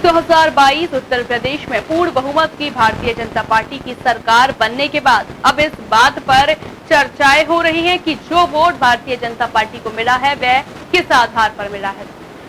2022 उत्तर प्रदेश में पूर्ण बहुमत की भारतीय जनता पार्टी की सरकार बनने के बाद अब इस बात पर चर्चाएं हो रही हैं कि जो वोट भारतीय जनता पार्टी को मिला है वह किस आधार पर मिला है।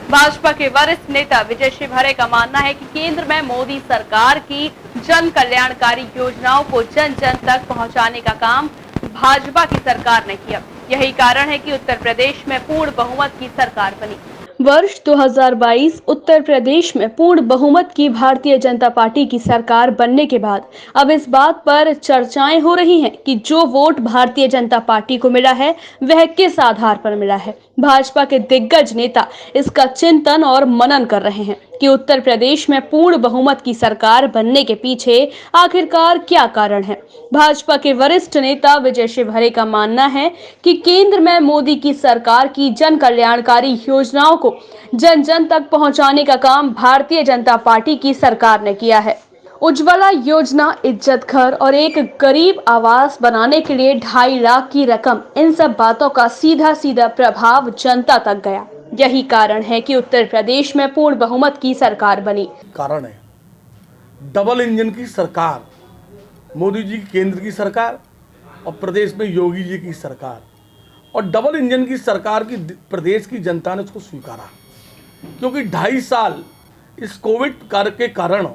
भाजपा के वरिष्ठ नेता विजय शिवहरे का मानना है कि केंद्र में मोदी सरकार की जन कल्याणकारी योजनाओं को जन जन तक पहुंचाने का काम भाजपा की सरकार ने किया। यही कारण है कि उत्तर प्रदेश में पूर्ण बहुमत की सरकार बनी। वर्ष 2022 उत्तर प्रदेश में पूर्ण बहुमत की भारतीय जनता पार्टी की सरकार बनने के बाद अब इस बात पर चर्चाएं हो रही हैं कि जो वोट भारतीय जनता पार्टी को मिला है वह किस आधार पर मिला है। भाजपा के दिग्गज नेता इसका चिंतन और मनन कर रहे हैं कि उत्तर प्रदेश में पूर्ण बहुमत की सरकार बनने के पीछे आखिरकार क्या कारण है। भाजपा के वरिष्ठ नेता विजय शिवहरे का मानना है कि केंद्र में मोदी की सरकार की जन कल्याणकारी योजनाओं को जन जन तक पहुंचाने का काम भारतीय जनता पार्टी की सरकार ने किया है। उज्ज्वला योजना, इज्जत घर और एक गरीब आवास बनाने के लिए 2.5 लाख की रकम, इन सब बातों का सीधा सीधा प्रभाव जनता तक गया। यही कारण है कि उत्तर प्रदेश में पूर्ण बहुमत की सरकार बनी। कारण है डबल इंजन की सरकार, मोदी जी की केंद्र की सरकार और प्रदेश में योगी जी की सरकार, और डबल इंजन की सरकार की प्रदेश की जनता ने उसको स्वीकारा, क्योंकि 2.5 साल इस कोविड के कारण,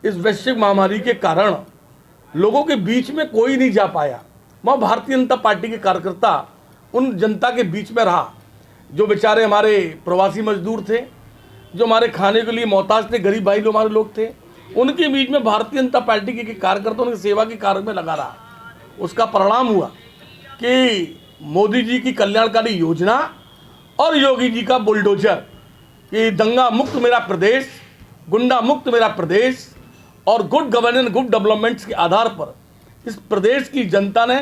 इस वैश्विक महामारी के कारण लोगों के बीच में कोई नहीं जा पाया। वहाँ भारतीय जनता पार्टी के कार्यकर्ता उन जनता के बीच में रहा, जो बेचारे हमारे प्रवासी मजदूर थे, जो हमारे खाने के लिए मोहताज थे, गरीब भाई लोग हमारे लोग थे, उनके बीच में भारतीय जनता पार्टी के कार्यकर्ता उनकी सेवा के कार्य में लगा रहा। उसका परिणाम हुआ कि मोदी जी की कल्याणकारी योजना और योगी जी का बुलडोजर, कि दंगा मुक्त मेरा प्रदेश, गुंडा मुक्त मेरा प्रदेश और गुड गवर्नेंस, गुड डेवलपमेंट्स के आधार पर इस प्रदेश की जनता ने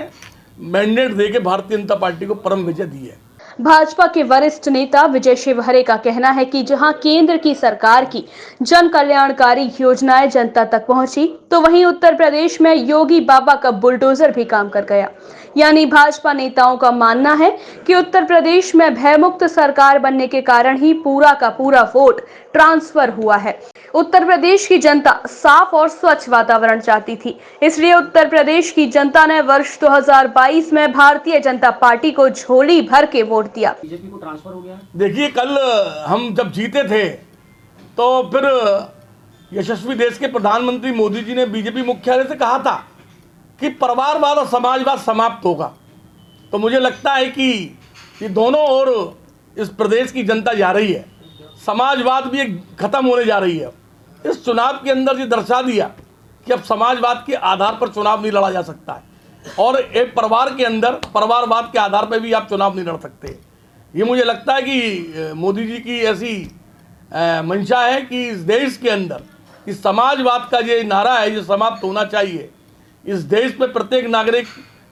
मैंडेट देके भारतीय जनता पार्टी को परम विजय दी है। भाजपा के वरिष्ठ नेता विजय शिवहरे का कहना है कि जहां केंद्र की सरकार की जन कल्याणकारी योजनाएं जनता तक पहुंची, तो वहीं उत्तर प्रदेश में योगी बाबा का बुलडोजर भी काम कर गया। यानी भाजपा नेताओं का मानना है कि उत्तर प्रदेश में भयमुक्त सरकार बनने के कारण ही पूरा का पूरा वोट ट्रांसफर हुआ है। उत्तर प्रदेश की जनता साफ और स्वच्छ वातावरण चाहती थी, इसलिए उत्तर प्रदेश की जनता ने वर्ष 2022 में भारतीय जनता पार्टी को झोली भर के वोट दिया। बीजेपी को ट्रांसफर हो गया। देखिए, कल हम जब जीते थे तो फिर यशस्वी देश के प्रधानमंत्री मोदी जी ने बीजेपी मुख्यालय से कहा था कि परिवारवाद और समाजवाद समाप्त होगा। तो मुझे लगता है कि ये दोनों ओर इस प्रदेश की जनता जा रही है, समाजवाद भी खत्म होने जा रही है। इस चुनाव के अंदर ये दर्शा दिया कि अब समाजवाद के आधार पर चुनाव नहीं लड़ा जा सकता है, और एक परिवार के अंदर परिवारवाद के आधार पर भी आप चुनाव नहीं लड़ सकते। ये मुझे लगता है कि मोदी जी की ऐसी मंशा है कि इस देश के अंदर इस समाजवाद का ये नारा है, ये समाप्त होना चाहिए। इस देश में प्रत्येक नागरिक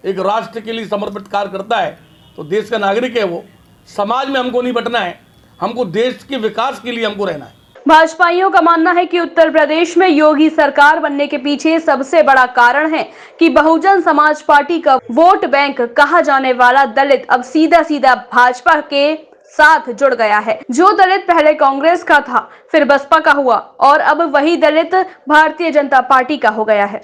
एक राष्ट्र के लिए समर्पित कार्य करता है, तो देश का नागरिक है वो। समाज में हमको नहीं बंटना है, हमको देश के विकास के लिए हमको रहना है। भाजपाइयों का मानना है कि उत्तर प्रदेश में योगी सरकार बनने के पीछे सबसे बड़ा कारण है कि बहुजन समाज पार्टी का वोट बैंक कहा जाने वाला दलित अब सीधा सीधा भाजपा के साथ जुड़ गया है। जो दलित पहले कांग्रेस का था, फिर बसपा का हुआ, और अब वही दलित भारतीय जनता पार्टी का हो गया है।